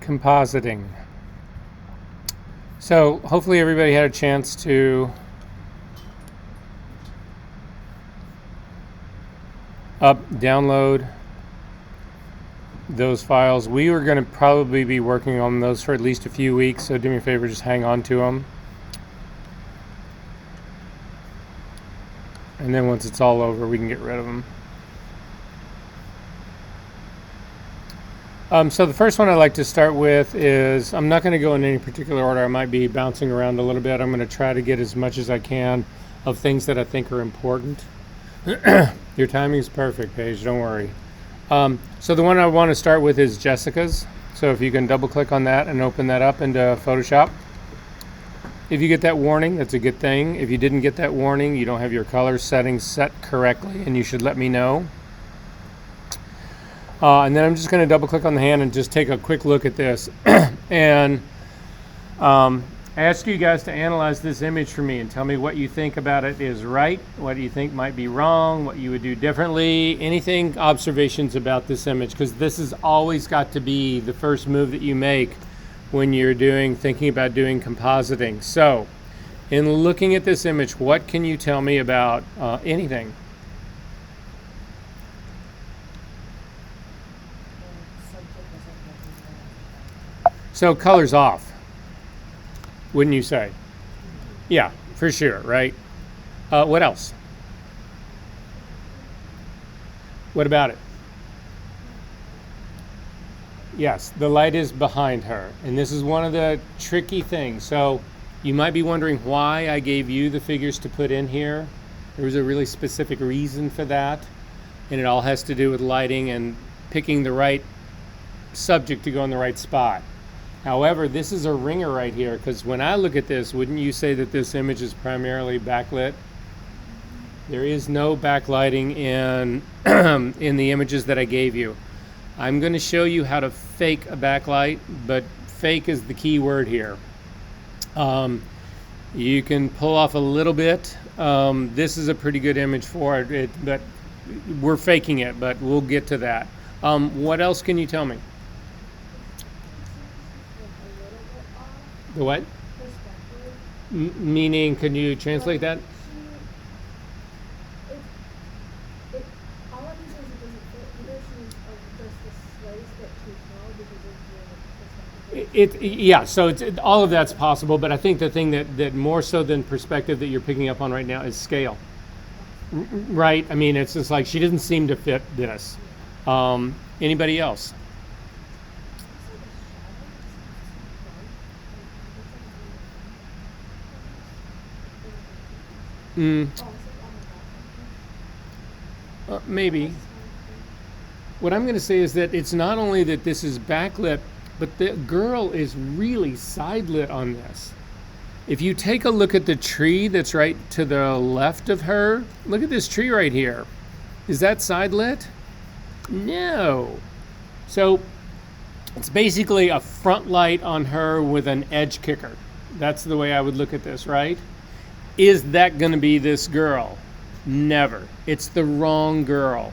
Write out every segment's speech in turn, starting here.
compositing. So hopefully everybody had a chance to download those files. We were going to probably be working on those for at least a few weeks, so do me a favor, just hang on to them. And then once it's all over, we can get rid of them. So the first one I'd like to start with is, I'm not going to go in any particular order. I might be bouncing around a little bit. I'm going to try to get as much as I can of things that I think are important. Your timing is perfect, Paige, don't worry. So the one I want to start with is Jessica's. So if you can double click on that and open that up into Photoshop. If you get that warning, that's a good thing. If you didn't get that warning, you don't have your color settings set correctly, and you should let me know. And then I'm just going to double click on the hand and just take a quick look at this. And I ask you guys to analyze this image for me and tell me what you think about it is right, what you think might be wrong, what you would do differently, anything, observations about this image, because this has always got to be the first move that you make when you're thinking about doing compositing. So in looking at this image, what can you tell me about anything? So color's off, wouldn't you say? Yeah, for sure, right? What else? What about it? Yes, the light is behind her, and this is one of the tricky things. So you might be wondering why I gave you the figures to put in here. There was a really specific reason for that, and it all has to do with lighting and picking the right subject to go in the right spot. However, this is a ringer right here, because when I look at this, wouldn't you say that this image is primarily backlit? There is no backlighting in, in the images that I gave you. I'm going to show you how to fake a backlight, but fake is the key word here. You can pull off a little bit. This is a pretty good image for it, but we're faking it, but we'll get to that. What else can you tell me? The what? Meaning, can you translate that? Yeah, so all of that's possible, but I think the thing that more so than perspective that you're picking up on right now is scale. Right? I mean, it's just like she doesn't seem to fit this. Anybody else? Maybe. What I'm going to say is that it's not only that this is backlit, but the girl is really side lit on this. If you take a look at the tree that's right to the left of her, look at this tree right here. Is that side lit? No. So it's basically a front light on her with an edge kicker. That's the way I would look at this, right? Is that going to be this girl? Never. It's the wrong girl.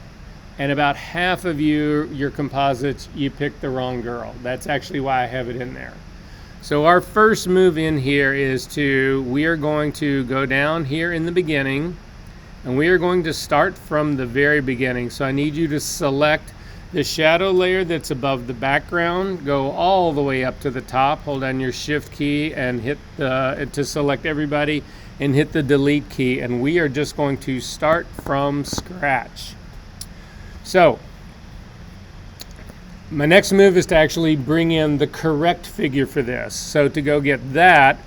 And about half of your composites, you picked the wrong girl. That's actually why I have it in there. So our first move in here is we are going to go down here in the beginning, and we are going to start from the very beginning. So I need you to select the shadow layer that's above the background, go all the way up to the top, hold down your shift key and hit to select everybody, and hit the delete key, and we are just going to start from scratch. So my next move is to actually bring in the correct figure for this. So to go get that,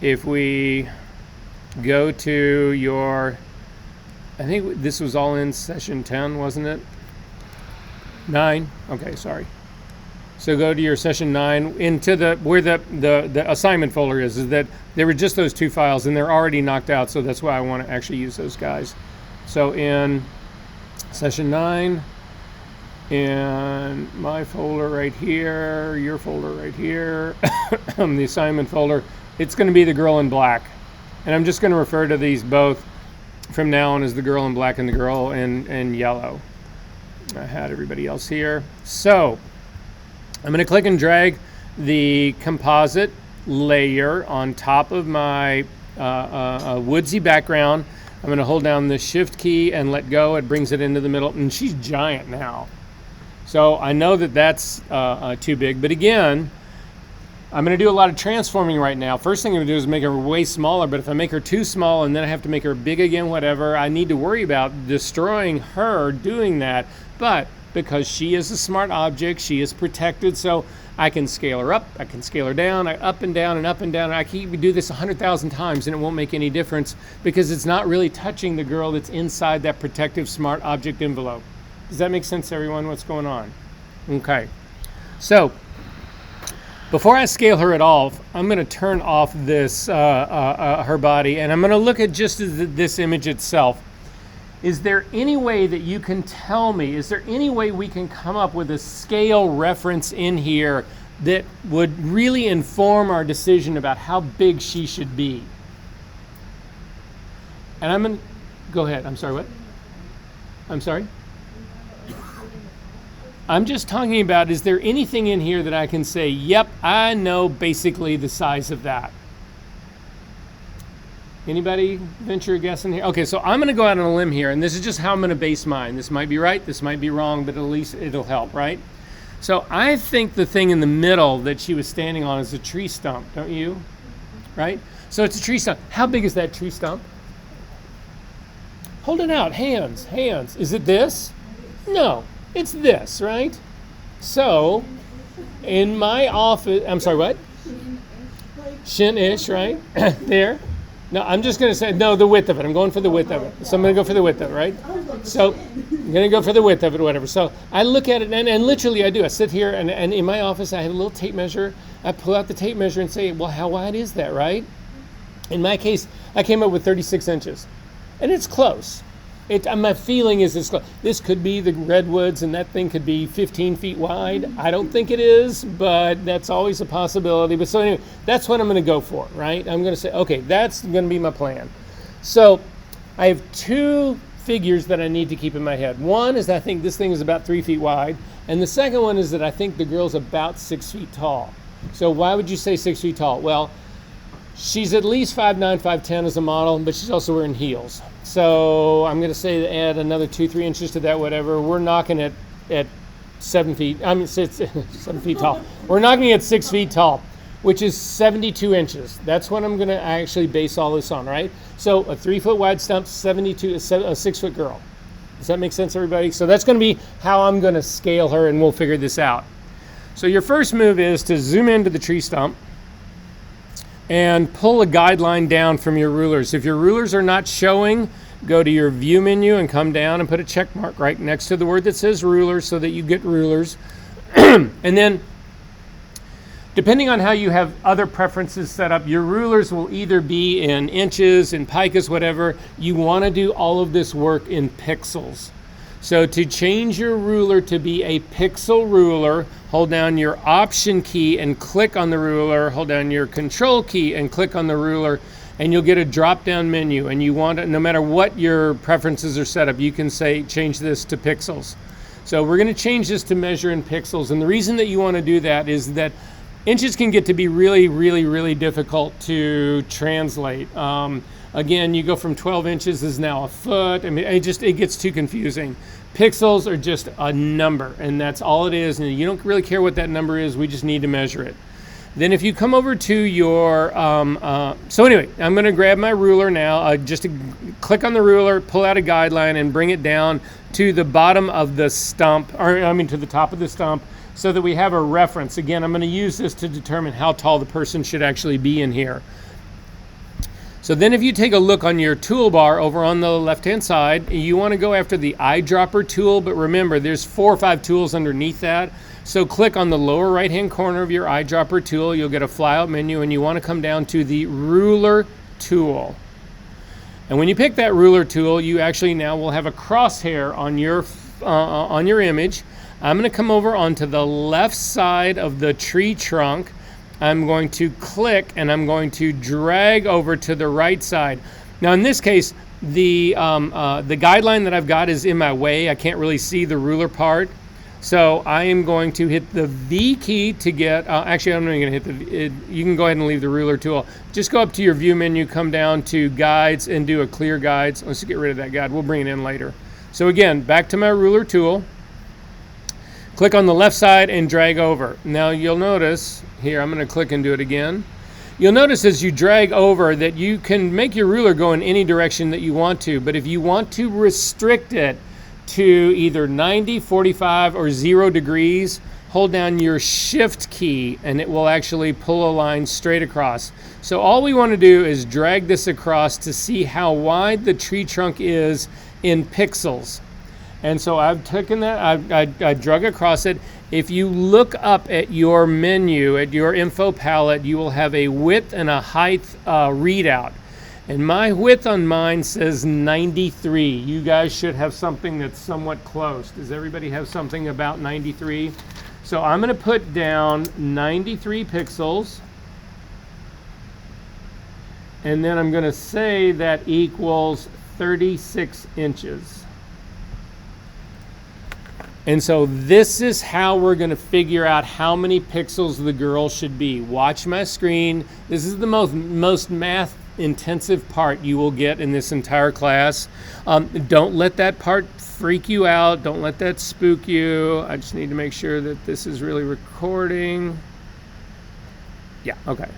if we go to your, I think this was all in session 10, wasn't it? 9, okay, sorry. So go to your session 9 into where the assignment folder is that there were just those two files and they're already knocked out, so that's why I want to actually use those guys. So in session 9, in my folder right here, your folder right here, the assignment folder, it's going to be the girl in black. And I'm just going to refer to these both from now on as the girl in black and the girl in yellow. I had everybody else here. So I'm going to click and drag the composite layer on top of my woodsy background. I'm going to hold down the shift key and let go. It brings it into the middle, and she's giant now. So I know that that's too big, but again, I'm going to do a lot of transforming right now. First thing I'm going to do is make her way smaller, but if I make her too small and then I have to make her big again, whatever, I need to worry about destroying her doing that. But because she is a smart object, she is protected, so I can scale her up, I can scale her down, up and down and up and down. I can even do this 100,000 times and it won't make any difference because it's not really touching the girl that's inside that protective smart object envelope. Does that make sense, everyone? What's going on? Okay. So before I scale her at all, I'm going to turn off this her body, and I'm going to look at just this image itself. Is there any way that you can tell me, is there any way we can come up with a scale reference in here that would really inform our decision about how big she should be? And I'm going to, go ahead, I'm sorry, what? I'm sorry? I'm just talking about, is there anything in here that I can say, yep, I know basically the size of that? Anybody venture a guess in here? Okay, so I'm going to go out on a limb here, and this is just how I'm going to base mine. This might be right, this might be wrong, but at least it'll help, right? So I think the thing in the middle that she was standing on is a tree stump, don't you? Right? So it's a tree stump. How big is that tree stump? Hold it out, hands, hands. Is it this? No, it's this, right? So in my office, I'm sorry, what? Shin-ish, right? There. No, I'm just going to say, no, the width of it. I'm going for the width of it. So I'm going to go for the width of it, right? So I'm going to go for the width of it, whatever. So I look at it, and literally I do. I sit here, and in my office, I have a little tape measure. I pull out the tape measure and say, well, how wide is that, right? In my case, I came up with 36 inches. And it's close. My feeling is it's close. This could be the redwoods, and that thing could be 15 feet wide. I don't think it is, but that's always a possibility. But so anyway, that's what I'm going to go for, right? I'm going to say, okay, that's going to be my plan. So I have two figures that I need to keep in my head. One is I think this thing is about 3 feet wide, and the second one is that I think the girl's about 6 feet tall. So why would you say 6 feet tall? Well, she's at least 5'9", 5'10" as a model, but she's also wearing heels. So I'm going to say to add another 2-3 inches to that, whatever. We're knocking at 7 feet. I mean, 7 feet tall. We're knocking at 6 feet tall, which is 72 inches. That's what I'm going to actually base all this on, right? So a 3 foot wide stump, 72, a 6 foot girl. Does that make sense, everybody? So that's going to be how I'm going to scale her, and we'll figure this out. So your first move is to zoom into the tree stump and pull a guideline down from your rulers. If your rulers are not showing, go to your view menu and come down and put a check mark right next to the word that says rulers so that you get rulers. And then, depending on how you have other preferences set up, your rulers will either be in inches, in picas, whatever. You want to do all of this work in pixels. So to change your ruler to be a pixel ruler, hold down your Option key and click on the ruler, hold down your Control key and click on the ruler, and you'll get a drop-down menu. And you want to, no matter what your preferences are set up, you can say, change this to pixels. So we're going to change this to measure in pixels. And the reason that you want to do that is that inches can get to be really, really, really difficult to translate. Again, you go from 12 inches is now a foot. I mean, it gets too confusing. Pixels are just a number, and that's all it is. And you don't really care what that number is. We just need to measure it. Then if you come over to your, so anyway, I'm going to grab my ruler now, just to click on the ruler, pull out a guideline, and bring it down to the bottom of the stump, or I mean to the top of the stump, so that we have a reference. Again, I'm going to use this to determine how tall the person should actually be in here. So then if you take a look on your toolbar over on the left-hand side, you want to go after the eyedropper tool, but remember, there's 4 or 5 tools underneath that. So click on the lower right-hand corner of your eyedropper tool. You'll get a flyout menu, and you want to come down to the ruler tool. And when you pick that ruler tool, you actually now will have a crosshair on your image. I'm going to come over onto the left side of the tree trunk. I'm going to click, and I'm going to drag over to the right side. Now in this case, the guideline that I've got is in my way. I can't really see the ruler part. So I am going to hit the V key to get, actually I'm not even going to hit you can go ahead and leave the ruler tool. Just go up to your view menu, come down to guides and do a clear guides. Let's get rid of that guide, we'll bring it in later. So again, back to my ruler tool. Click on the left side and drag over. Now you'll notice, here I'm going to click and do it again. You'll notice as you drag over that you can make your ruler go in any direction that you want to, but if you want to restrict it to either 90, 45, or 0 degrees, hold down your shift key and it will actually pull a line straight across. So all we want to do is drag this across to see how wide the tree trunk is in pixels. And so I've taken that, I drug across it. If you look up at your menu, at your info palette, you will have a width and a height readout. And my width on mine says 93. You guys should have something that's somewhat close. Does everybody have something about 93? So I'm going to put down 93 pixels. And then I'm going to say that equals 36 inches. And so this is how we're going to figure out how many pixels the girl should be. Watch my screen. This is the most math intensive part you will get in this entire class. Don't let that part freak you out. Don't let that spook you. I just need to make sure that this is really recording. Yeah, okay.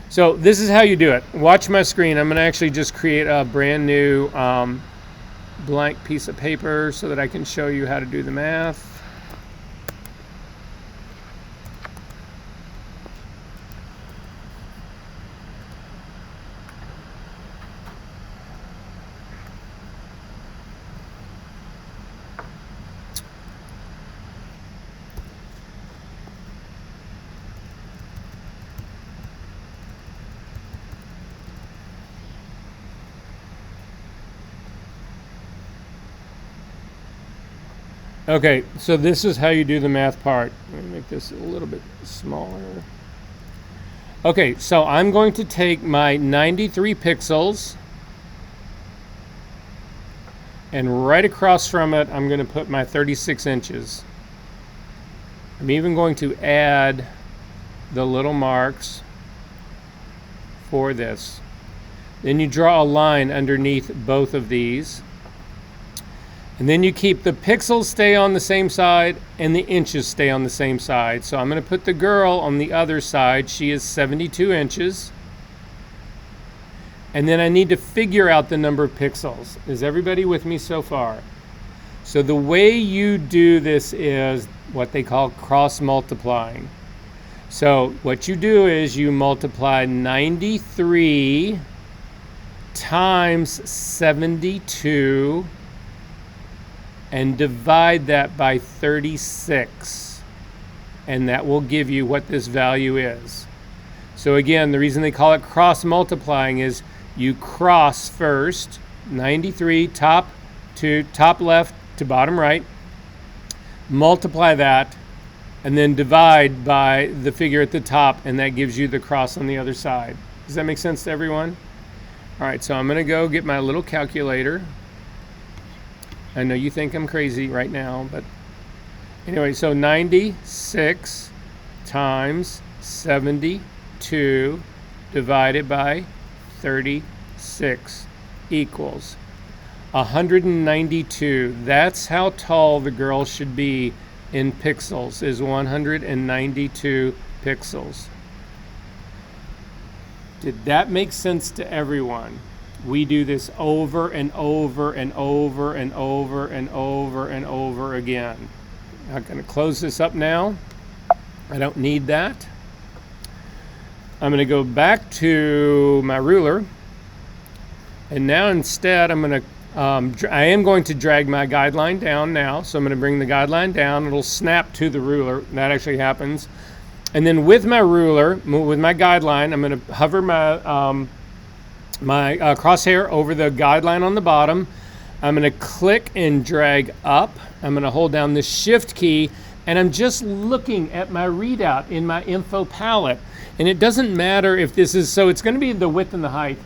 So this is how you do it. Watch my screen. I'm going to actually just create a brand new blank piece of paper so that I can show you how to do the math. Okay, so this is how you do the math part. Let me make this a little bit smaller. Okay, so I'm going to take my 93 pixels and right across from it, I'm going to put my 36 inches. I'm even going to add the little marks for this. Then you draw a line underneath both of these. And then you keep the pixels stay on the same side and the inches stay on the same side. So I'm going to put the girl on the other side. She is 72 inches. And then I need to figure out the number of pixels. Is everybody with me so far? So the way you do this is what they call cross multiplying. So what you do is you multiply 93 times 72 and divide that by 36, and that will give you what this value is. So again, the reason they call it cross multiplying is you cross first, 93 top left to bottom right, multiply that, and then divide by the figure at the top, and that gives you the cross on the other side. Does that make sense to everyone? All right, so I'm going to go get my little calculator. I know you think I'm crazy right now, but anyway, so 96 times 72 divided by 36 equals 192. That's how tall the girl should be in pixels, is 192 pixels. Did that make sense to everyone? We do this over and over and over and over and over and over again. I'm going to close this up now. I don't need that. I'm going to go back to my ruler. And now instead I am going to drag my guideline down now. So I'm going to bring the guideline down. It'll snap to the ruler. That actually happens. And then with my ruler, with my guideline, I'm going to hover my crosshair over the guideline on the bottom. I'm going to click and drag up. I'm going to hold down the shift key, and I'm just looking at my readout in my info palette. And it doesn't matter if this is, so it's going to be the width and the height.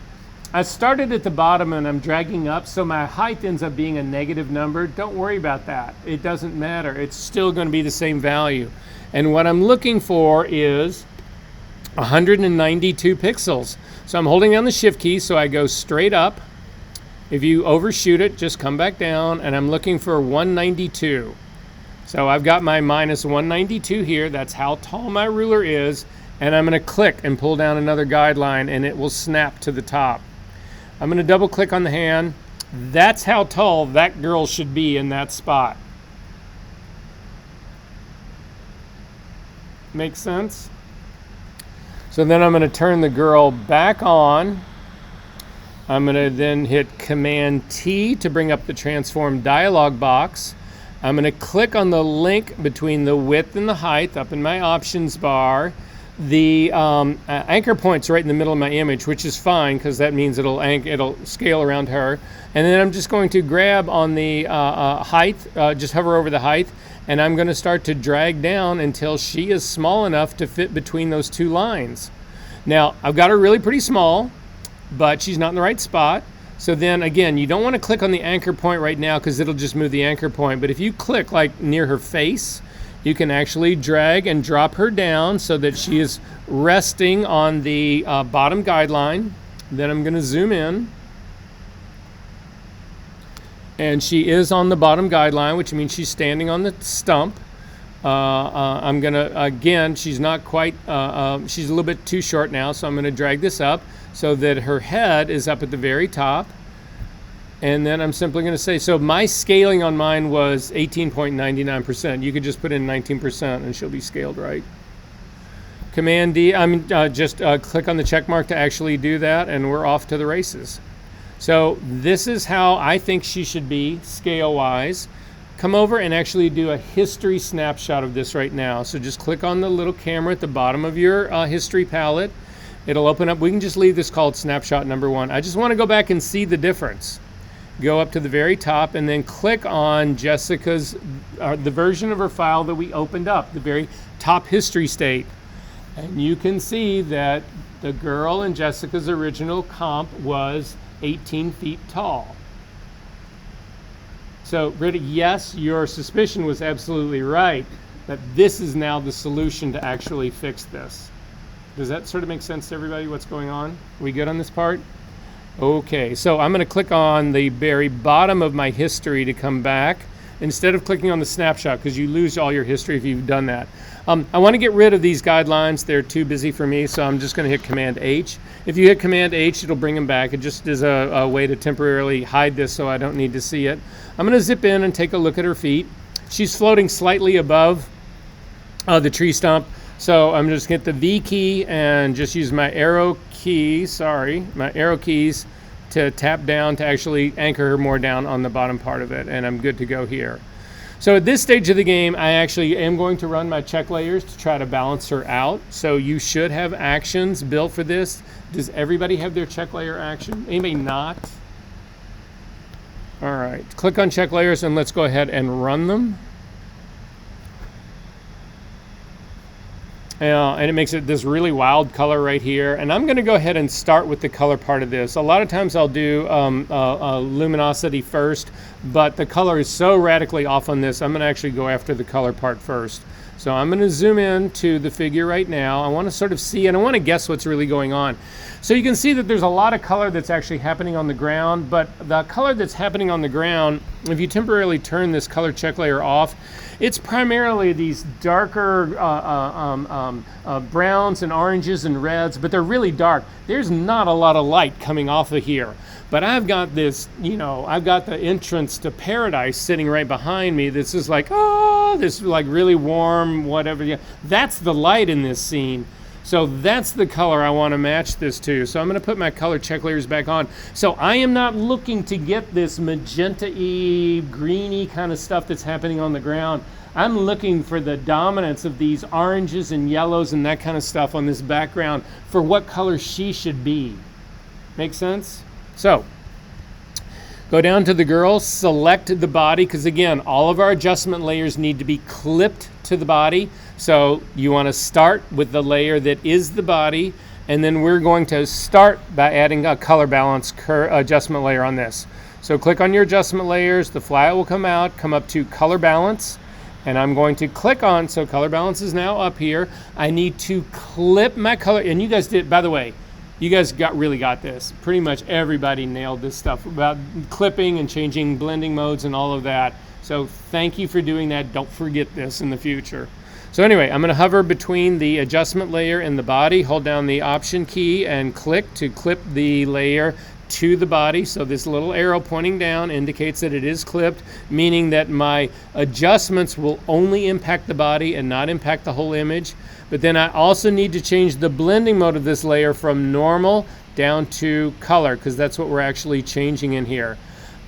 I started at the bottom and I'm dragging up, so my height ends up being a negative number. Don't worry about that. It doesn't matter. It's still going to be the same value. And what I'm looking for is 192 pixels. So I'm holding down the shift key, so I go straight up. If you overshoot it, just come back down, and I'm looking for 192. So I've got my minus 192 here. That's how tall my ruler is. And I'm going to click and pull down another guideline, and it will snap to the top. I'm going to double click on the hand. That's how tall that girl should be in that spot. Make sense? So then I'm going to turn the girl back on. I'm going to then hit Command T to bring up the transform dialog box. I'm going to click on the link between the width and the height up in my options bar. The anchor point's right in the middle of my image, which is fine because that means it'll scale around her. And then I'm just going to grab on the height, just hover over the height, and I'm going to start to drag down until she is small enough to fit between those two lines. Now, I've got her really pretty small, but she's not in the right spot. So then again, you don't want to click on the anchor point right now because it'll just move the anchor point. But if you click like near her face, you can actually drag and drop her down so that she is resting on the bottom guideline. Then I'm going to zoom in. And she is on the bottom guideline, which means she's standing on the stump. I'm going to, again, she's not quite, she's a little bit too short now, so I'm going to drag this up so that her head is up at the very top. And then I'm simply going to say, so my scaling on mine was 18.99%. You could just put in 19% and she'll be scaled right. Command D, just click on the check mark to actually do that, and we're off to the races. So this is how I think she should be scale-wise. Come over and actually do a history snapshot of this right now. So just click on the little camera at the bottom of your history palette. It'll open up. We can just leave this called snapshot number 1. I just want to go back and see the difference. Go up to the very top and then click on Jessica's, the version of her file that we opened up, the very top history state. And you can see that the girl in Jessica's original comp was 18 feet tall. So, Britta, yes, your suspicion was absolutely right, that this is now the solution to actually fix this. Does that sort of make sense to everybody, what's going on? Are we good on this part? Okay, so I'm going to click on the very bottom of my history to come back, instead of clicking on the snapshot, because you lose all your history if you've done that. I want to get rid of these guidelines. They're too busy for me, so I'm just going to hit Command H. If you hit Command H, it'll bring them back. It just is a way to temporarily hide this so I don't need to see it. I'm going to zip in and take a look at her feet. She's floating slightly above the tree stump, so I'm just going to hit the V key and just use my arrow keys to tap down to actually anchor her more down on the bottom part of it, and I'm good to go here. So at this stage of the game, I actually am going to run my check layers to try to balance her out. So you should have actions built for this. Does everybody have their check layer action? Anybody not? All right, click on check layers and let's go ahead and run them. And it makes it this really wild color right here. And I'm going to go ahead and start with the color part of this. A lot of times I'll do luminosity first, but the color is so radically off on this, I'm going to actually go after the color part first. So I'm going to zoom in to the figure right now. I want to sort of see, and I want to guess what's really going on. So you can see that there's a lot of color that's actually happening on the ground, but the color that's happening on the ground, if you temporarily turn this color check layer off, it's primarily these darker browns and oranges and reds, but they're really dark. There's not a lot of light coming off of here. But I've got this, I've got the entrance to paradise sitting right behind me. This is like, this like really warm, whatever. Yeah, that's the light in this scene. So that's the color I want to match this to. So I'm going to put my color check layers back on. So I am not looking to get this magenta-y, greeny kind of stuff that's happening on the ground. I'm looking for the dominance of these oranges and yellows and that kind of stuff on this background for what color she should be. Make sense? So go down to the girl, select the body, because again, all of our adjustment layers need to be clipped to the body. So you want to start with the layer that is the body, And then we're going to start by adding a color balance adjustment layer on this. So click on your adjustment layers, the flyout will come out, come up to color balance, and I'm going to click on, so color balance is now up here. I need to clip my color, and you guys did, by the way, you guys really got this. Pretty much everybody nailed this stuff about clipping and changing blending modes and all of that. So thank you for doing that. Don't forget this in the future. So anyway, I'm going to hover between the adjustment layer and the body, hold down the option key and click to clip the layer to the body. So this little arrow pointing down indicates that it is clipped, meaning that my adjustments will only impact the body and not impact the whole image. But then I also need to change the blending mode of this layer from normal down to color, because that's what we're actually changing in here.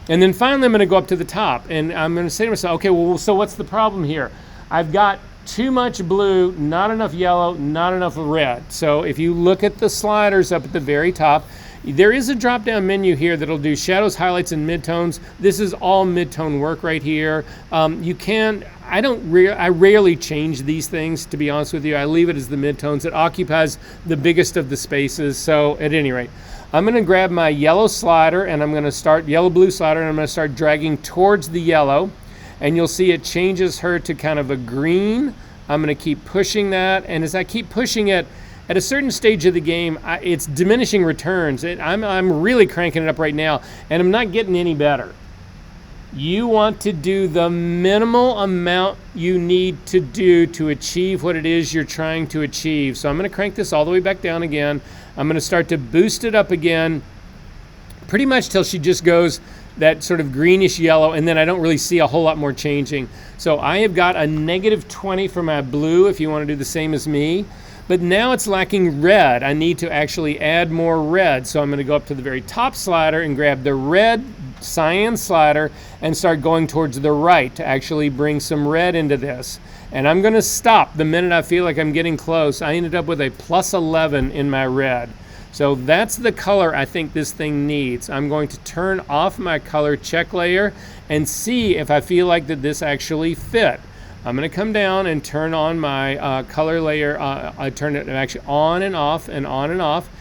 And then finally I'm going to go up to the top and I'm going to say to myself, okay, well, so what's the problem here? I've got too much blue, not enough yellow, not enough red. So if you look at the sliders up at the very top, there is a drop-down menu here that'll do shadows, highlights, and midtones. This is all midtone work right here. I rarely change these things, to be honest with you. I leave it as the midtones. It occupies the biggest of the spaces. So at any rate, I'm going to grab my yellow slider and I'm going to start yellow-blue slider and I'm going to start dragging towards the yellow. And you'll see it changes her to kind of a green. I'm going to keep pushing that. And as I keep pushing it, at a certain stage of the game, it's diminishing returns. I'm really cranking it up right now, and I'm not getting any better. You want to do the minimal amount you need to do to achieve what it is you're trying to achieve. So I'm going to crank this all the way back down again. I'm going to start to boost it up again, pretty much till she just goes that sort of greenish yellow, and then I don't really see a whole lot more changing. So I have got a -20 for my blue, if you want to do the same as me. But now it's lacking red. I need to actually add more red. So I'm going to go up to the very top slider and grab the red cyan slider and start going towards the right to actually bring some red into this. And I'm going to stop the minute I feel like I'm getting close. I ended up with a +11 in my red. So that's the color I think this thing needs. I'm going to turn off my color check layer and see if I feel like that this actually fit. I'm going to come down and turn on my color layer. I turn it actually on and off and on and off.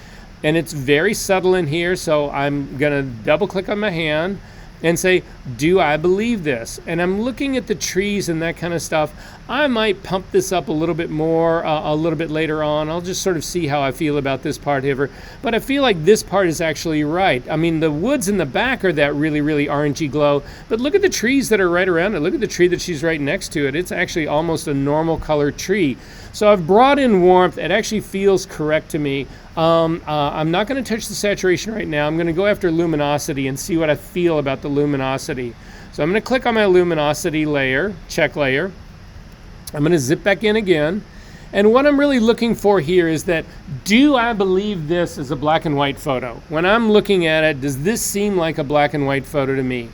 And it's very subtle in here, so I'm going to double click on my hand and say, do I believe this? And I'm looking at the trees and that kind of stuff. I might pump this up a little bit more a little bit later on. I'll just sort of see how I feel about this part here. But I feel like this part is actually right. I mean, the woods in the back are that really, really orangey glow. But look at the trees that are right around it. Look at the tree that she's right next to it. It's actually almost a normal colored tree. So I've brought in warmth. It actually feels correct to me. I'm not going to touch the saturation right now. I'm going to go after luminosity and see what I feel about the luminosity. So I'm going to click on my luminosity layer, check layer. I'm going to zip back in again. And what I'm really looking for here is that, do I believe this is a black and white photo? When I'm looking at it, does this seem like a black and white photo to me?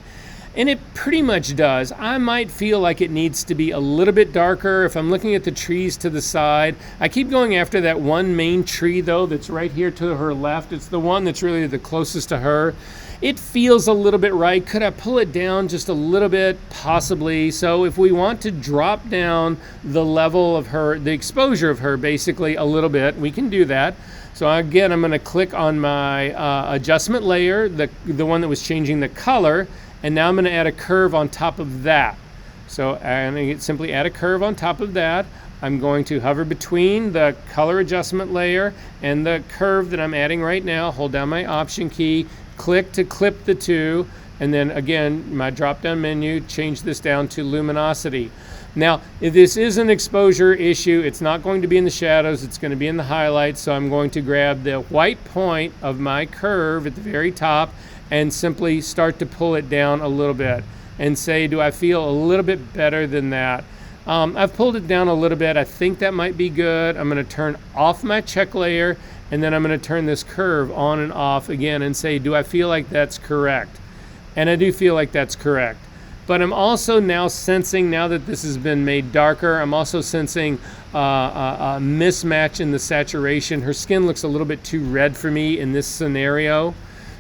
And it pretty much does. I might feel like it needs to be a little bit darker if I'm looking at the trees to the side. I keep going after that one main tree though that's right here to her left. It's the one that's really the closest to her. It feels a little bit right. Could I pull it down just a little bit? Possibly. So if we want to drop down the level of her, the exposure of her basically a little bit, we can do that. So again, I'm going to click on my adjustment layer, the one that was changing the color. And now I'm going to add a curve on top of that. So I'm going to simply add a curve on top of that. I'm going to hover between the color adjustment layer and the curve that I'm adding right now. Hold down my option key, click to clip the two, and then again, my drop-down menu, change this down to luminosity. Now, if this is an exposure issue, it's not going to be in the shadows, it's going to be in the highlights. So I'm going to grab the white point of my curve at the very top and simply start to pull it down a little bit and say, do I feel a little bit better than that? I've pulled it down a little bit. I think that might be good. I'm going to turn off my check layer, and then I'm going to turn this curve on and off again and say, do I feel like that's correct? And I do feel like that's correct. But I'm also now sensing, now that this has been made darker, I'm also sensing a mismatch in the saturation. Her skin looks a little bit too red for me in this scenario.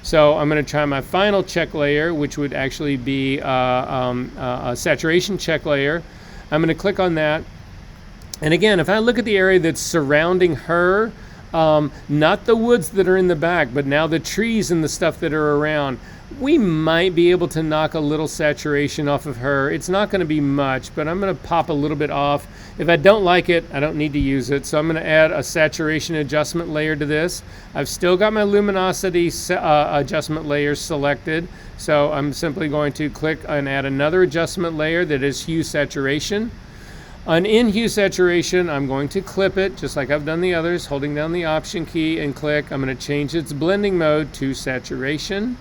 So I'm going to try my final check layer, which would actually be a saturation check layer. I'm going to click on that. And again, if I look at the area that's surrounding her, not the woods that are in the back, but now the trees and the stuff that are around. We might be able to knock a little saturation off of her. It's not going to be much, but I'm going to pop a little bit off. If I don't like it, I don't need to use it. So I'm going to add a saturation adjustment layer to this. I've still got my luminosity adjustment layers selected. So I'm simply going to click and add another adjustment layer that is hue saturation. And in hue saturation, I'm going to clip it just like I've done the others, holding down the option key and click. I'm going to change its blending mode to saturation.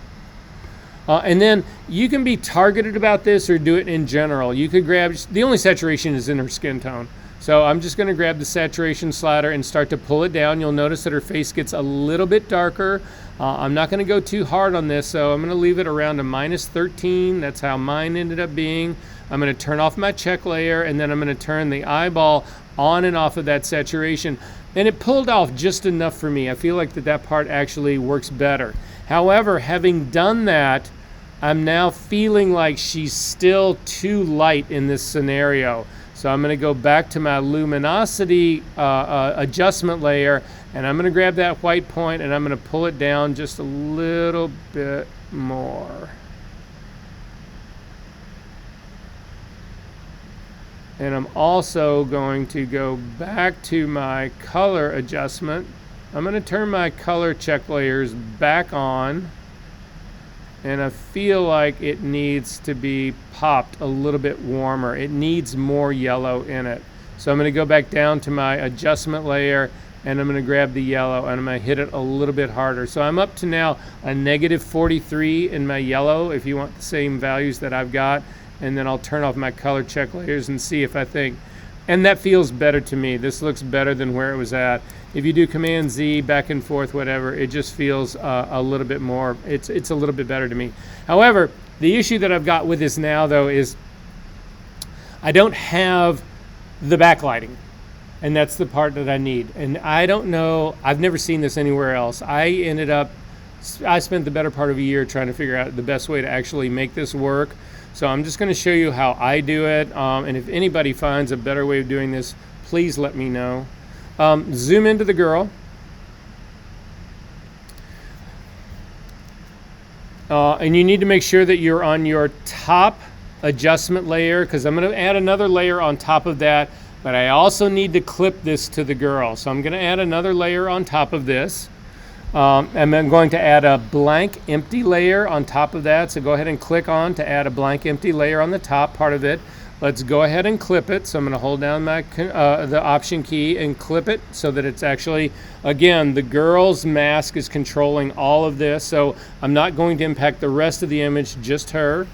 And then you can be targeted about this or do it in general. You could grab, the only saturation is in her skin tone. So I'm just going to grab the saturation slider and start to pull it down. You'll notice that her face gets a little bit darker. I'm not going to go too hard on this, so I'm going to leave it around a -13. That's how mine ended up being. I'm going to turn off my check layer, and then I'm going to turn the eyeball on and off of that saturation. And it pulled off just enough for me. I feel like that part actually works better. However, having done that, I'm now feeling like she's still too light in this scenario. So I'm going to go back to my luminosity adjustment layer, and I'm going to grab that white point and I'm going to pull it down just a little bit more. And I'm also going to go back to my color adjustment. I'm going to turn my color check layers back on. And I feel like it needs to be popped a little bit warmer. It needs more yellow in it. So I'm going to go back down to my adjustment layer, and I'm going to grab the yellow, and I'm going to hit it a little bit harder. So I'm up to now a -43 in my yellow, if you want the same values that I've got. And then I'll turn off my color check layers and see if I think, and that feels better to me. This looks better than where it was at. If you do Command Z, back and forth, whatever, it just feels a little bit more, it's a little bit better to me. However, the issue that I've got with this now, though, is I don't have the backlighting. And that's the part that I need. And I don't know, I've never seen this anywhere else. I spent the better part of a year trying to figure out the best way to actually make this work. So I'm just going to show you how I do it. And if anybody finds a better way of doing this, please let me know. Zoom into the girl. And you need to make sure that you're on your top adjustment layer, because I'm going to add another layer on top of that. But I also need to clip this to the girl. So I'm going to add another layer on top of this. And I'm going to add a blank empty layer on top of that. So go ahead and click on to add a blank empty layer on the top part of it. Let's go ahead and clip it. So I'm going to hold down my the option key and clip it so that it's actually, again, the girl's mask is controlling all of this. So I'm not going to impact the rest of the image, just her.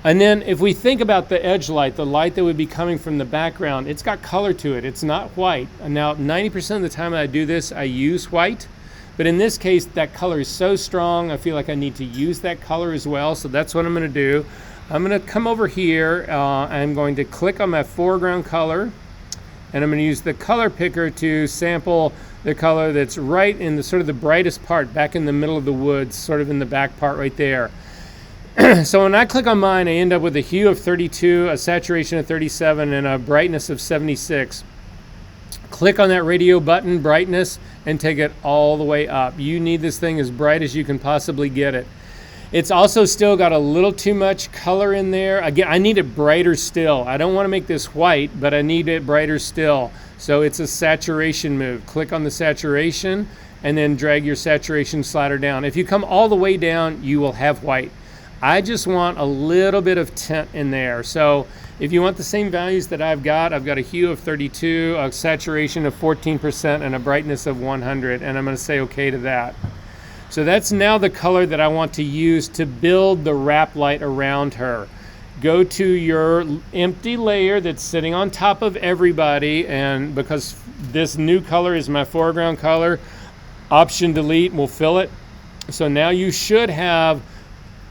And then if we think about the edge light, the light that would be coming from the background, it's got color to it. It's not white. And now 90% of the time I do this, I use white. But in this case, that color is so strong, I feel like I need to use that color as well. So that's what I'm going to do. I'm going to come over here. I'm going to click on my foreground color. And I'm going to use the color picker to sample the color that's right in the sort of the brightest part, back in the middle of the woods, sort of in the back part right there. So when I click on mine, I end up with a hue of 32, a saturation of 37, and a brightness of 76. Click on that radio button, brightness, and take it all the way up. You need this thing as bright as you can possibly get it. It's also still got a little too much color in there. Again, I need it brighter still. I don't want to make this white, but I need it brighter still. So it's a saturation move. Click on the saturation and then drag your saturation slider down. If you come all the way down, you will have white. I just want a little bit of tint in there. So if you want the same values that I've got a hue of 32, a saturation of 14%, and a brightness of 100, and I'm going to say okay to that. So that's now the color that I want to use to build the wrap light around her. Go to your empty layer that's sitting on top of everybody, and because this new color is my foreground color, Option Delete will fill it. So now you should have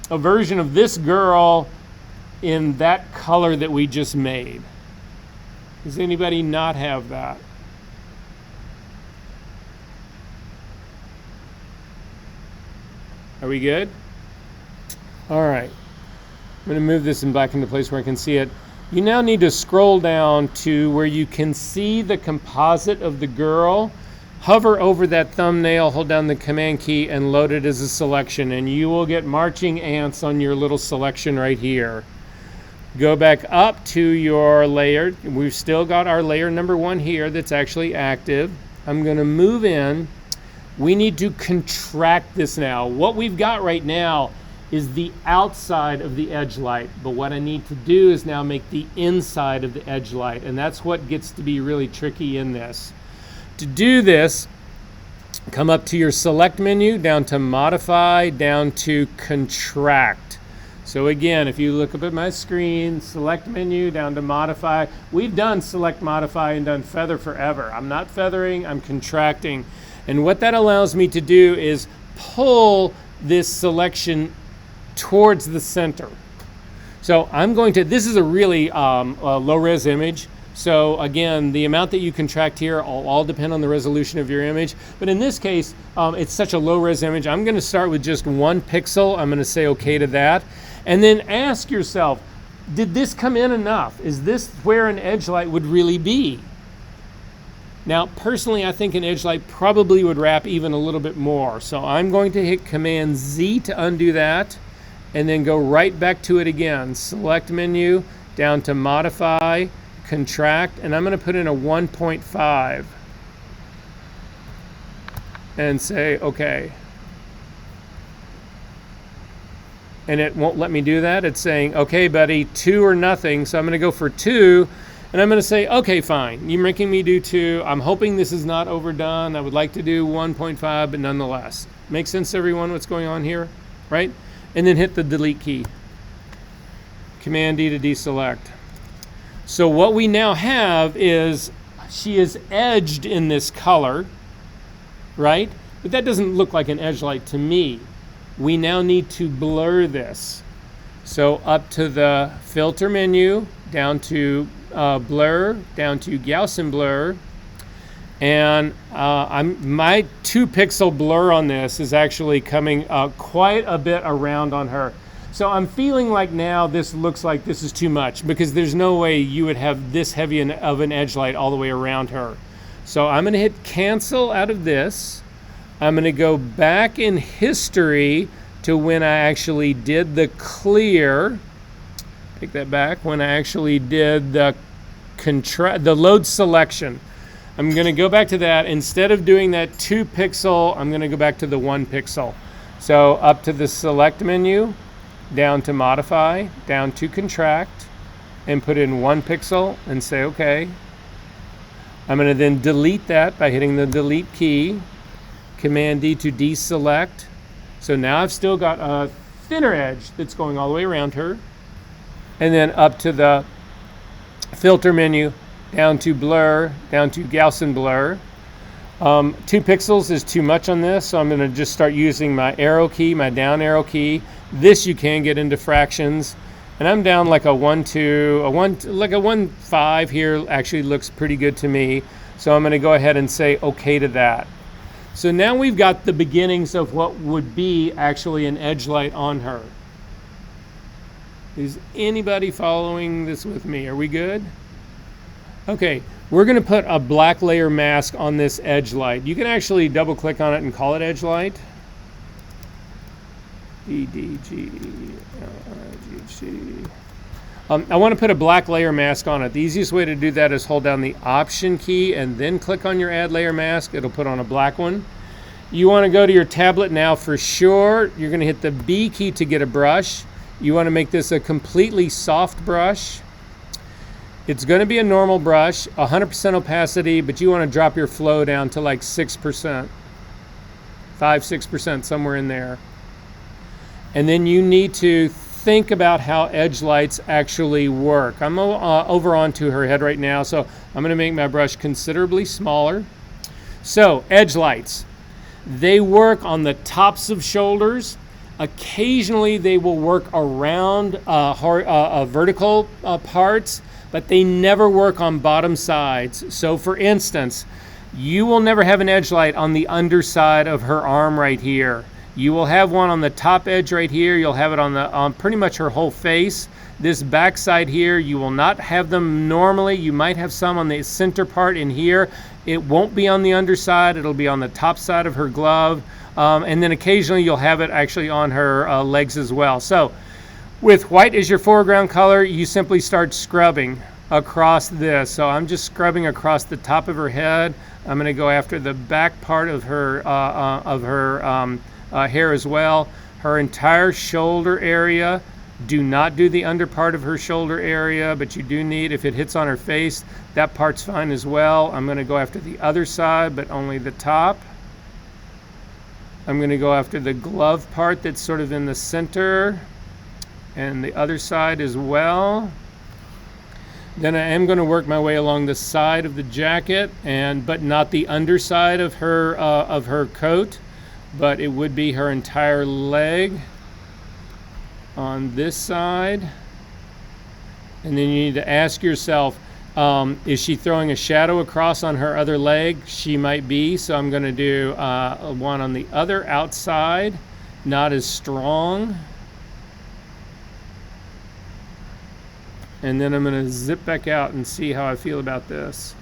a version of this girl in that color that we just made. Does anybody not have that? Are we good? All right. I'm going to move this back into place where I can see it. You now need to scroll down to where you can see the composite of the girl. Hover over that thumbnail, hold down the command key, and load it as a selection, and you will get marching ants on your little selection right here. Go back up to your layer. We've still got our layer number 1 here that's actually active. I'm going to move in. We need to contract this now. What we've got right now is the outside of the edge light, but what I need to do is now make the inside of the edge light, and that's what gets to be really tricky in this. To do this, come up to your select menu, down to modify, down to contract. So again, if you look up at my screen, select menu, down to modify. We've done select, modify, and done feather forever. I'm not feathering, I'm contracting. And what that allows me to do is pull this selection towards the center. So I'm going to, this is a really low-res image. So again, the amount that you contract here all depend on the resolution of your image. But in this case, it's such a low-res image. I'm going to start with just 1 pixel. I'm going to say OK to that. And then ask yourself, did this come in enough? Is this where an edge light would really be? Now, personally, I think an edge light probably would wrap even a little bit more. So I'm going to hit Command Z to undo that, and then go right back to it again. Select menu, down to modify, contract, and I'm going to put in a 1.5 and say OK. And it won't let me do that. It's saying, OK, buddy, 2 or nothing. So I'm going to go for 2. And I'm going to say, OK, fine. You're making me do 2. I'm hoping this is not overdone. I would like to do 1.5, but nonetheless. Makes sense to everyone what's going on here, right? And then hit the delete key. Command D to deselect. So what we now have is she is edged in this color, right? But that doesn't look like an edge light to me. We now need to blur this. So up to the filter menu, down to blur, down to Gaussian blur, and my 2 pixel blur on this is actually coming quite a bit around on her. So I'm feeling like now this looks like this is too much, because there's no way you would have this heavy of an edge light all the way around her. So I'm going to hit cancel out of this. I'm going to go back in history to when I actually did the clear. Take that back. When I actually did the load selection. I'm going to go back to that. Instead of doing that 2 pixel, I'm going to go back to the 1 pixel. So up to the select menu, down to modify, down to contract, and put in 1 pixel and say OK. I'm going to then delete that by hitting the delete key. Command D to deselect. So now I've still got a thinner edge that's going all the way around her. And then up to the filter menu, down to blur, down to Gaussian blur. 2 pixels is too much on this, so I'm going to just start using my arrow key, my down arrow key. This you can get into fractions. And I'm down like a 1.5 here. Actually looks pretty good to me. So I'm going to go ahead and say OK to that. So now we've got the beginnings of what would be actually an edge light on her. Is anybody following this with me? Are we good? Okay, we're going to put a black layer mask on this edge light. You can actually double click on it and call it edge light. EDGLIGC. I want to put a black layer mask on it. The easiest way to do that is hold down the Option key and then click on your Add Layer Mask. It'll put on a black one. You want to go to your tablet now for sure. You're going to hit the B key to get a brush. You want to make this a completely soft brush. It's going to be a normal brush, 100% opacity, but you want to drop your flow down to like 6%, 5-6%, somewhere in there. And then you need to think about how edge lights actually work. I'm over onto her head right now, so I'm going to make my brush considerably smaller. So, edge lights. They work on the tops of shoulders. Occasionally, they will work around vertical parts, but they never work on bottom sides. So, for instance, you will never have an edge light on the underside of her arm right here. You will have one on the top edge right here. You'll have it on pretty much her whole face. This back side here, you will not have them normally. You might have some on the center part in here. It won't be on the underside. It'll be on the top side of her glove. And then occasionally you'll have it actually on her legs as well. So with white as your foreground color, you simply start scrubbing across this. So I'm just scrubbing across the top of her head. I'm going to go after the back part of her hair as well. Her entire shoulder area. Do not do the under part of her shoulder area, but you do need, if it hits on her face, that part's fine as well. I'm going to go after the other side, but only the top. I'm going to go after the glove part that's sort of in the center, and the other side as well. Then I am going to work my way along the side of the jacket, but not the underside of her coat, but it would be her entire leg on this side. And then you need to ask yourself, is she throwing a shadow across on her other leg? She might be, so I'm going to do one on the other outside, not as strong. And then I'm going to zip back out and see how I feel about this.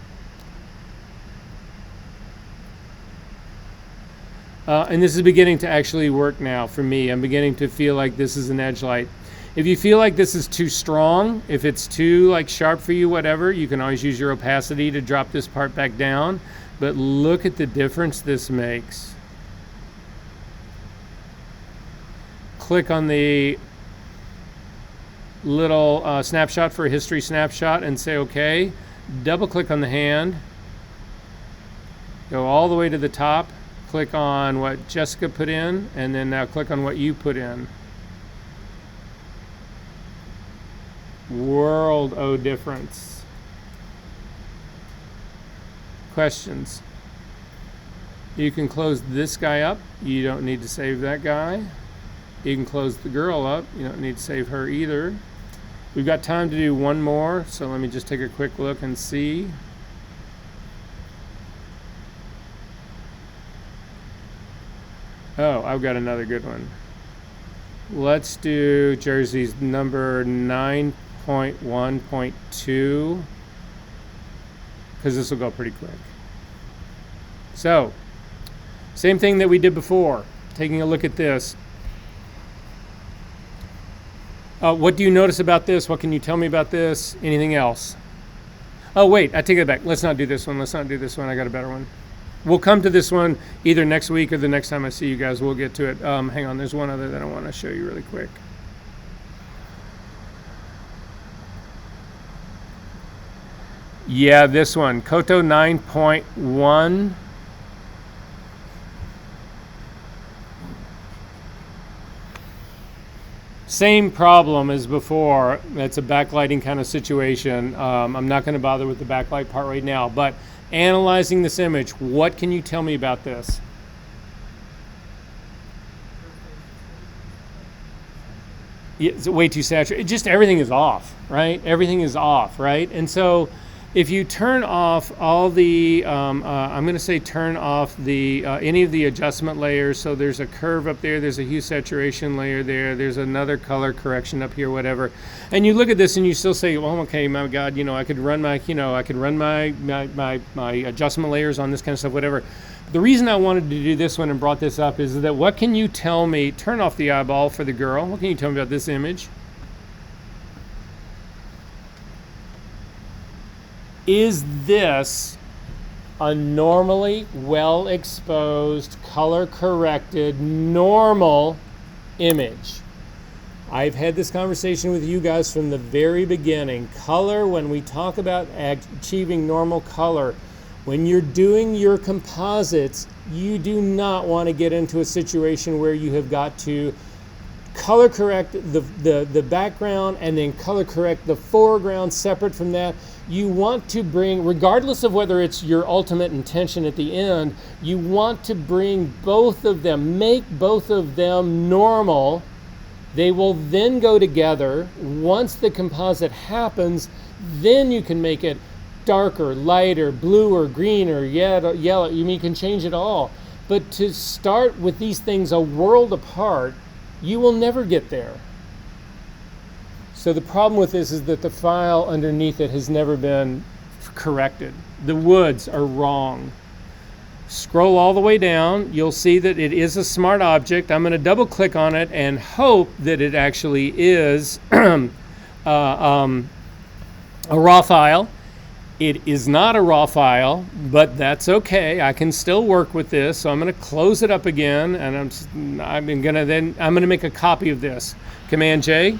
And this is beginning to actually work now for me. I'm beginning to feel like this is an edge light. If you feel like this is too strong, if it's too like sharp for you, whatever, you can always use your opacity to drop this part back down. But look at the difference this makes. Click on the little snapshot for a history snapshot and say okay. Double click on the hand. Go all the way to the top. Click on what Jessica put in, and then now click on what you put in. World of difference. Questions? You can close this guy up. You don't need to save that guy. You can close the girl up. You don't need to save her either. We've got time to do one more, so let me just take a quick look and see. Oh, I've got another good one. Let's do jerseys number 9.1.2, because this will go pretty quick. So, same thing that we did before. Taking a look at this. What do you notice about this? What can you tell me about this? Anything else? Oh, wait, I take it back. Let's not do this one. Let's not do this one. I got a better one. We'll come to this one either next week or the next time I see you guys. We'll get to it. Hang on, there's one other that I want to show you really quick. Yeah, this one, Koto 9.1. Same problem as before. It's a backlighting kind of situation. I'm not going to bother with the backlight part right now, but analyzing this image, what can you tell me about this? It's way too saturated. Just everything is off, right? Everything is off, right? And so if you turn off all the, I'm going to say turn off the any of the adjustment layers. So there's a curve up there, there's a hue saturation layer there, there's another color correction up here, whatever. And you look at this and you still say, well, okay, my God, I could run my, I could run my adjustment layers on this kind of stuff, whatever. The reason I wanted to do this one and brought this up is that what can you tell me? Turn off the eyeball for the girl. What can you tell me about this image? Is this a normally well-exposed, color-corrected, normal image? I've had this conversation with you guys from the very beginning. Color, when we talk about achieving normal color, when you're doing your composites, you do not want to get into a situation where you have got to color correct the background and then color correct the foreground separate from that. You want to bring, regardless of whether it's your ultimate intention at the end, you want to bring both of them, make both of them normal. They will then go together. Once the composite happens, then you can make it darker, lighter, bluer, greener, yellow. You can change it all. But to start with these things a world apart, you will never get there. So the problem with this is that the file underneath it has never been corrected. The woods are wrong. Scroll all the way down. You'll see that it is a smart object. I'm going to double click on it and hope that it actually is a raw file. It is not a raw file, but that's okay. I can still work with this. So I'm going to close it up again, and I'm going to make a copy of this. Command J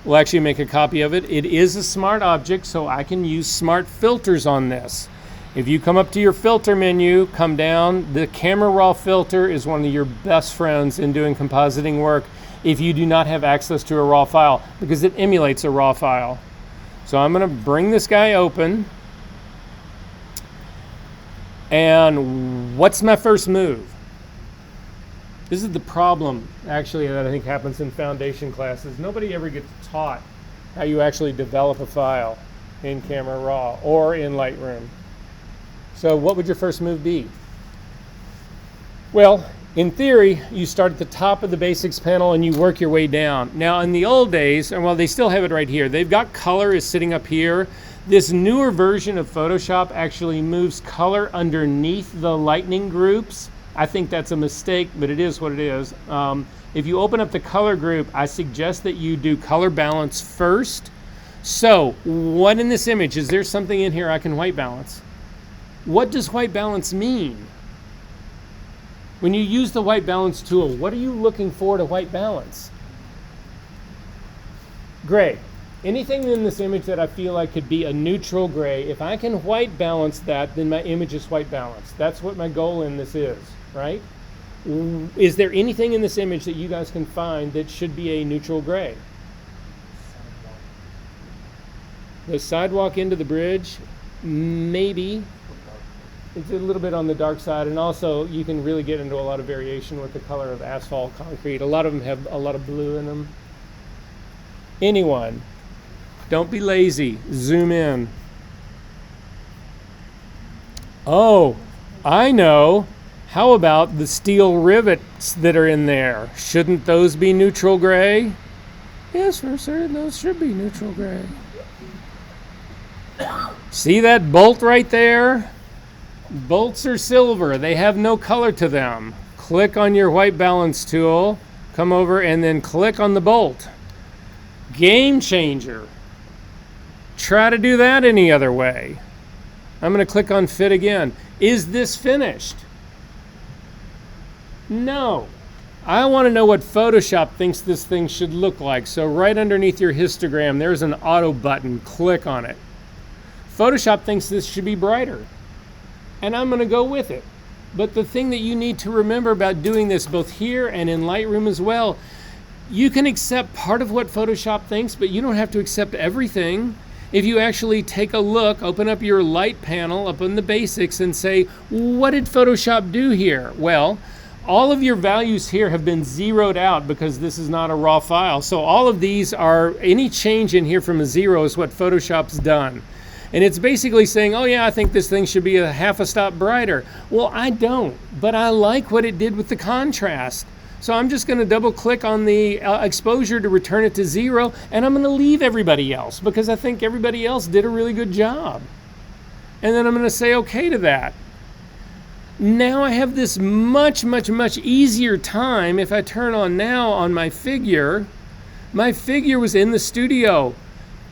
will actually make a copy of it. It is a smart object, so I can use smart filters on this. If you come up to your filter menu, come down, the camera raw filter is one of your best friends in doing compositing work if you do not have access to a raw file, because it emulates a raw file. So I'm going to bring this guy open. And what's my first move? This is the problem, actually, that I think happens in foundation classes. Nobody ever gets taught how you actually develop a file in Camera Raw or in Lightroom. So what would your first move be? Well, in theory, you start at the top of the basics panel and you work your way down. Now, in the old days, and well, they still have it right here. They've got color is sitting up here. This newer version of Photoshop actually moves color underneath the lightning groups. I think that's a mistake, but it is what it is. If you open up the color group, I suggest that you do color balance first. So, what in this image? Is there something in here I can white balance? What does white balance mean? When you use the white balance tool, what are you looking for to white balance? Gray. Anything in this image that I feel like could be a neutral gray, if I can white balance that, then my image is white balanced. That's what my goal in this is, right? Is there anything in this image that you guys can find that should be a neutral gray? The sidewalk into the bridge, maybe. It's a little bit on the dark side, and also you can really get into a lot of variation with the color of asphalt concrete. A lot of them have a lot of blue in them. Anyone? Don't be lazy. Zoom in. Oh, I know. How about the steel rivets that are in there? Shouldn't those be neutral gray? Yes, for certain, those should be neutral gray. See that bolt right there? Bolts are silver. They have no color to them. Click on your white balance tool, come over and then click on the bolt. Game changer. Try to do that any other way. I'm going to click on fit again. Is this finished? No. I want to know what Photoshop thinks this thing should look like. So right underneath your histogram, there's an auto button. Click on it. Photoshop thinks this should be brighter, and I'm going to go with it. But the thing that you need to remember about doing this both here and in Lightroom as well, you can accept part of what Photoshop thinks, but you don't have to accept everything. If you actually take a look, open up your light panel up in the basics and say, what did Photoshop do here? Well, all of your values here have been zeroed out because this is not a raw file. So all of these are, any change in here from a 0 is what Photoshop's done. And it's basically saying, oh yeah, I think this thing should be a half a stop brighter. Well, I don't, but I like what it did with the contrast. So I'm just going to double click on the exposure to return it to 0, and I'm going to leave everybody else because I think everybody else did a really good job. And then I'm going to say okay to that. Now I have this much easier time if I turn on now on my figure. My figure was in the studio.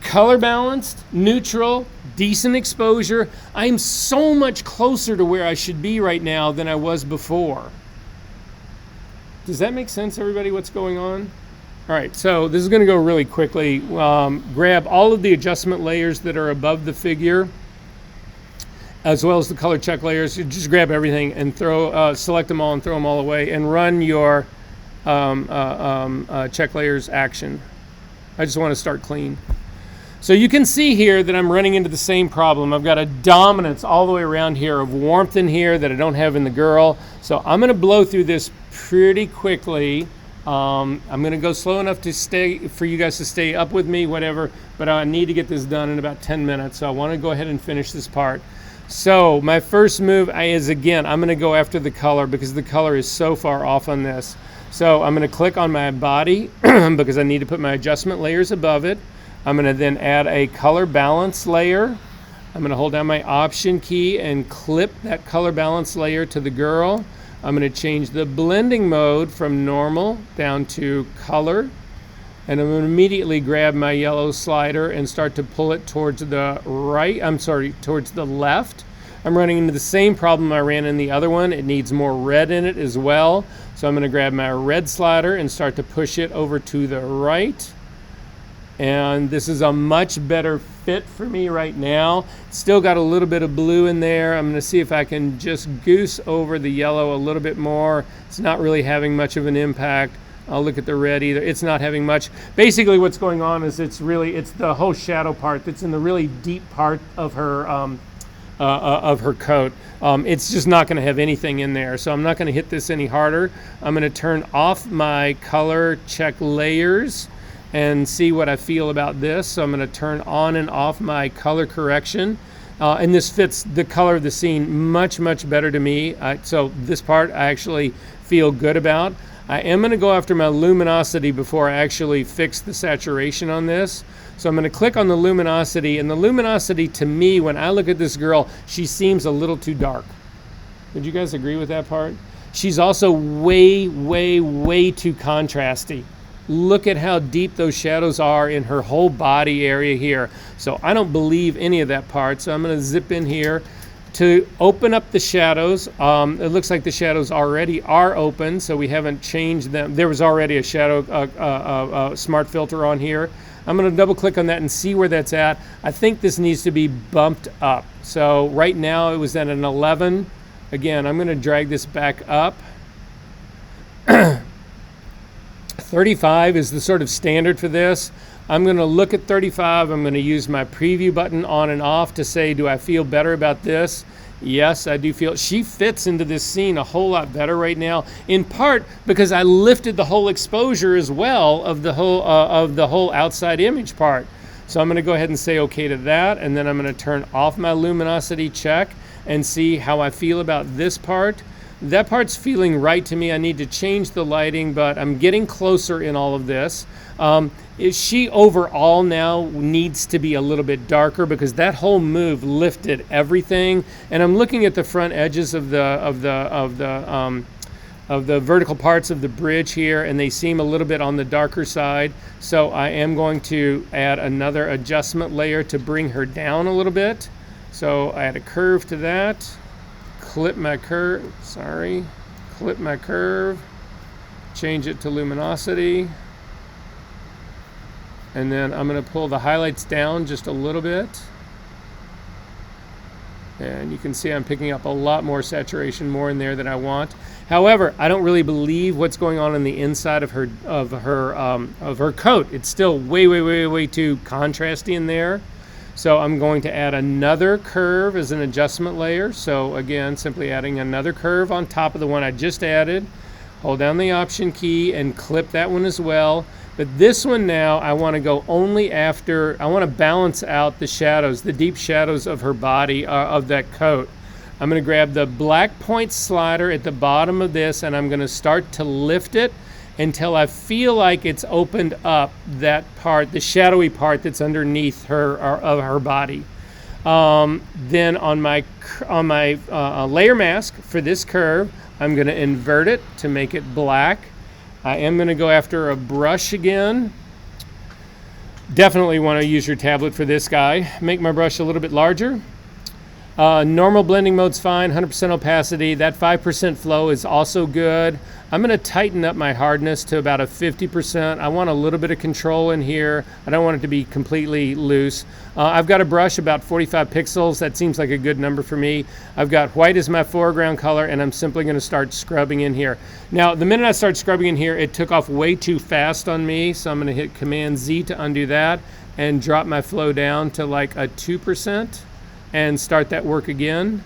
Color balanced, neutral, decent exposure. I'm so much closer to where I should be right now than I was before. Does that make sense, everybody, what's going on? All right, so this is going to go really quickly. Grab all of the adjustment layers that are above the figure, as well as the color check layers. You just grab everything and select them all and throw them all away and run your check layers action. I just want to start clean. So you can see here that I'm running into the same problem. I've got a dominance all the way around here of warmth in here that I don't have in the girl. So I'm going to blow through this pretty quickly. I'm going to go slow enough for you guys to stay up with me, whatever, but I need to get this done in about 10 minutes. So I want to go ahead and finish this part. So my first move is, again, I'm going to go after the color because the color is so far off on this. So I'm going to click on my body because I need to put my adjustment layers above it. I'm going to then add a color balance layer. I'm going to hold down my Option key and clip that color balance layer to the girl. I'm going to change the blending mode from normal down to color. And I'm going to immediately grab my yellow slider and start to pull it towards the towards the left. I'm running into the same problem I ran in the other one. It needs more red in it as well. So I'm going to grab my red slider and start to push it over to the right. And this is a much better fit for me right now. Still got a little bit of blue in there. I'm going to see if I can just goose over the yellow a little bit more. It's not really having much of an impact. I'll look at the red either. It's not having much. Basically what's going on is it's the whole shadow part that's in the really deep part of her coat. It's just not going to have anything in there. So I'm not going to hit this any harder. I'm going to turn off my color check layers and see what I feel about this. So I'm going to turn on and off my color correction. And this fits the color of the scene much, much better to me. So this part I actually feel good about. I am going to go after my luminosity before I actually fix the saturation on this. So I'm going to click on the luminosity, and the luminosity to me, when I look at this girl, she seems a little too dark. Would you guys agree with that part? She's also way, way, way too contrasty. Look at how deep those shadows are in her whole body area here. So I don't believe any of that part. So I'm going to zip in here to open up the shadows. It looks like the shadows already are open, so we haven't changed them. There was already a shadow smart filter on here. I'm going to double click on that and see where that's at. I think this needs to be bumped up. So right now it was at an 11. Again, I'm going to drag this back up. 35 is the sort of standard for this. I'm going to look at 35. I'm going to use my preview button on and off to say, do I feel better about this? Yes, I do feel she fits into this scene a whole lot better right now, in part because I lifted the whole exposure as well of the whole outside image part. So I'm going to go ahead and say okay to that, and then I'm going to turn off my luminosity check and see how I feel about this part. That part's feeling right to me. I need to change the lighting, but I'm getting closer in all of this. She overall now needs to be a little bit darker because that whole move lifted everything. And I'm looking at the front edges of the vertical parts of the bridge here, and they seem a little bit on the darker side. So I am going to add another adjustment layer to bring her down a little bit. So I add a curve to that. Clip my curve, change it to luminosity, and then I'm going to pull the highlights down just a little bit, and you can see I'm picking up a lot more saturation, more in there than I want. However, I don't really believe what's going on the inside of her coat. It's still way, way, way, way too contrasty in there. So I'm going to add another curve as an adjustment layer. So again, simply adding another curve on top of the one I just added. Hold down the Option key and clip that one as well. But this one now, I want to go only after, I want to balance out the shadows, the deep shadows of her body, of that coat. I'm going to grab the black point slider at the bottom of this, and I'm going to start to lift it until I feel like it's opened up that part, the shadowy part that's underneath her of her body. Then on my layer mask for this curve, I'm going to invert it to make it black. I am going to go after a brush again. Definitely want to use your tablet for this guy. Make my brush a little bit larger. Normal blending mode's fine, 100% opacity. That 5% flow is also good. I'm going to tighten up my hardness to about a 50%. I want a little bit of control in here. I don't want it to be completely loose. I've got a brush about 45 pixels. That seems like a good number for me. I've got white as my foreground color, and I'm simply going to start scrubbing in here. Now, the minute I start scrubbing in here, it took off way too fast on me, so I'm going to hit Command Z to undo that and drop my flow down to like a 2%. And start that work again.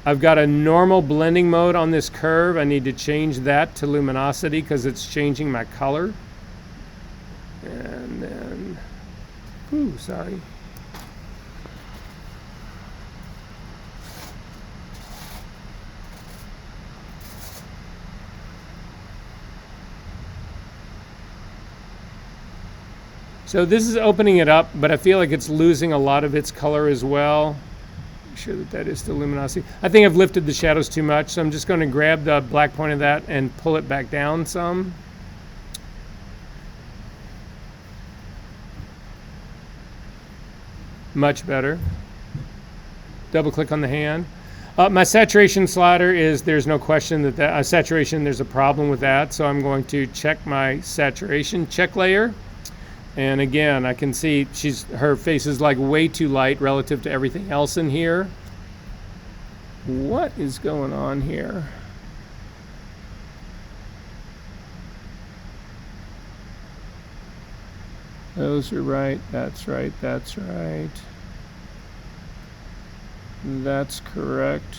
I've got a normal blending mode on this curve. I need to change that to luminosity because it's changing my color. And then, sorry. So this is opening it up, but I feel like it's losing a lot of its color as well. Make sure that that is the luminosity. I think I've lifted the shadows too much, so I'm just going to grab the black point of that and pull it back down some. Much better. Double click on the hand. My saturation slider is, there's no question that saturation, there's a problem with that. So I'm going to check my saturation check layer. And again, I can see her face is like way too light relative to everything else in here. What is going on here? Those are right, that's right, that's right. That's correct.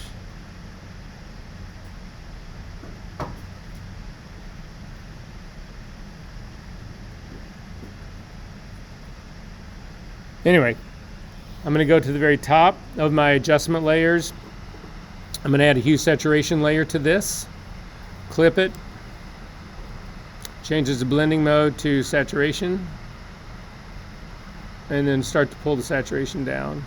Anyway, I'm going to go to the very top of my adjustment layers. I'm going to add a hue saturation layer to this. Clip it. Changes the blending mode to saturation. And then start to pull the saturation down.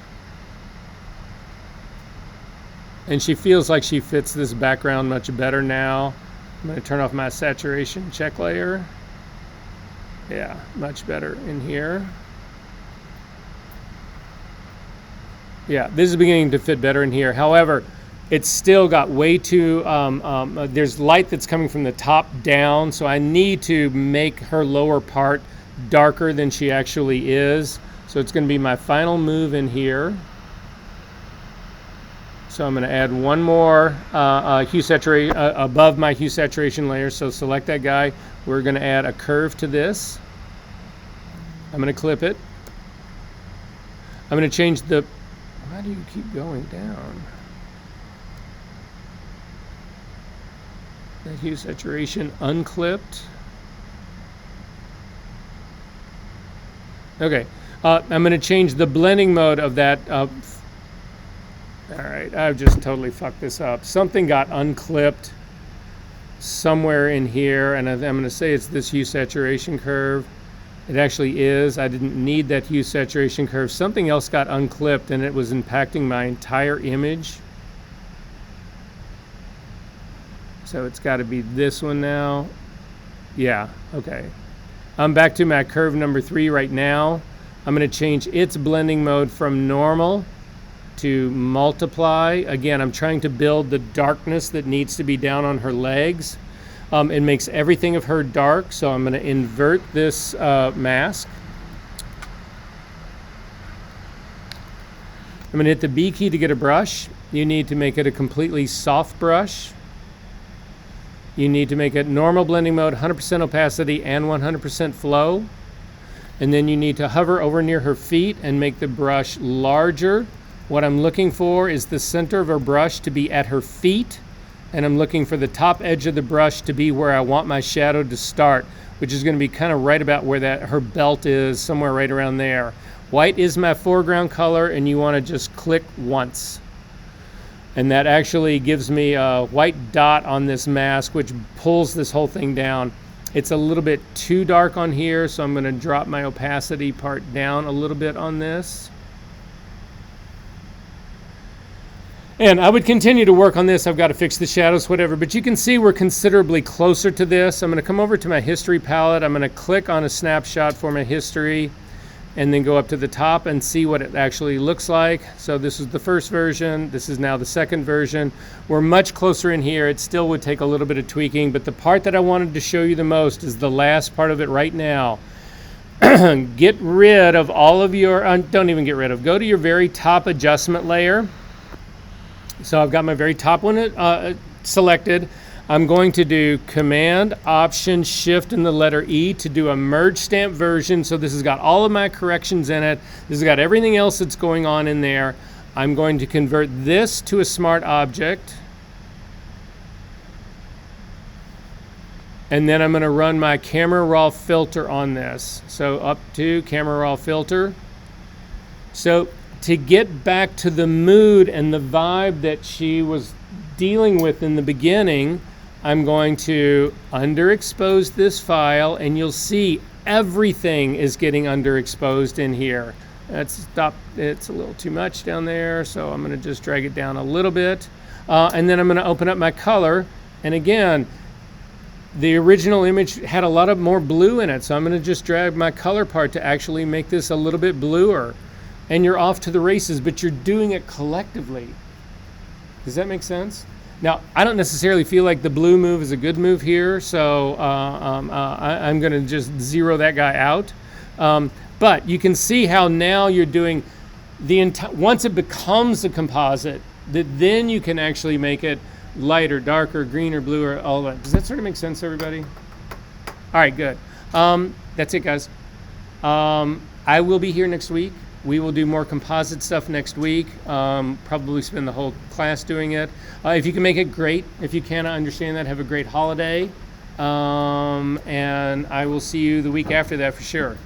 And she feels like she fits this background much better now. I'm going to turn off my saturation check layer. Yeah, much better in here. Yeah, this is beginning to fit better in here. However, it's still got way too, there's light that's coming from the top down, so I need to make her lower part darker than she actually is. So it's going to be my final move in here. So I'm going to add one more hue saturation above my hue saturation layer. So select that guy. We're going to add a curve to this. I'm going to clip it. I'm going to change the, why do you keep going down? That hue saturation unclipped. Okay, I'm going to change the blending mode of that. All right, I've just totally fucked this up. Something got unclipped somewhere in here, and I'm going to say it's this hue saturation curve. It actually is. I didn't need that hue saturation curve. Something else got unclipped, and it was impacting my entire image. So it's got to be this one now. Yeah, okay. I'm back to my curve number 3 right now. I'm going to change its blending mode from normal to multiply. Again, I'm trying to build the darkness that needs to be down on her legs. It makes everything of her dark, so I'm going to invert this mask. I'm going to hit the B key to get a brush. You need to make it a completely soft brush. You need to make it normal blending mode, 100% opacity, and 100% flow. And then you need to hover over near her feet and make the brush larger. What I'm looking for is the center of her brush to be at her feet. And I'm looking for the top edge of the brush to be where I want my shadow to start, which is going to be kind of right about where that her belt is, somewhere right around there. White is my foreground color, and you want to just click once. And that actually gives me a white dot on this mask, which pulls this whole thing down. It's a little bit too dark on here, so I'm going to drop my opacity part down a little bit on this. And I would continue to work on this. I've got to fix the shadows, whatever. But you can see we're considerably closer to this. I'm going to come over to my history palette. I'm going to click on a snapshot for my history and then go up to the top and see what it actually looks like. So this is the first version. This is now the second version. We're much closer in here. It still would take a little bit of tweaking. But the part that I wanted to show you the most is the last part of it right now. Get rid of all of your, don't even get rid of, go to your very top adjustment layer. So I've got my very top one selected. I'm going to do Command, Option, Shift, and the letter E to do a merge stamp version. So this has got all of my corrections in it. This has got everything else that's going on in there. I'm going to convert this to a smart object. And then I'm going to run my Camera Raw filter on this. So up to Camera Raw filter. So to get back to the mood and the vibe that she was dealing with in the beginning, I'm going to underexpose this file, and you'll see everything is getting underexposed in here. It's a little too much down there, so I'm going to just drag it down a little bit. And then I'm going to open up my color. And again, the original image had a lot of more blue in it, so I'm going to just drag my color part to actually make this a little bit bluer. And you're off to the races, but you're doing it collectively. Does that make sense? Now, I don't necessarily feel like the blue move is a good move here, so I'm going to just zero that guy out. But you can see how now you're doing once it becomes a composite, that then you can actually make it lighter, darker, greener, bluer, all that. Does that sort of make sense, everybody? All right, good. That's it, guys. I will be here next week. We will do more composite stuff next week. Probably spend the whole class doing it. If you can make it, great. If you cannot understand that, have a great holiday. And I will see you the week after that for sure.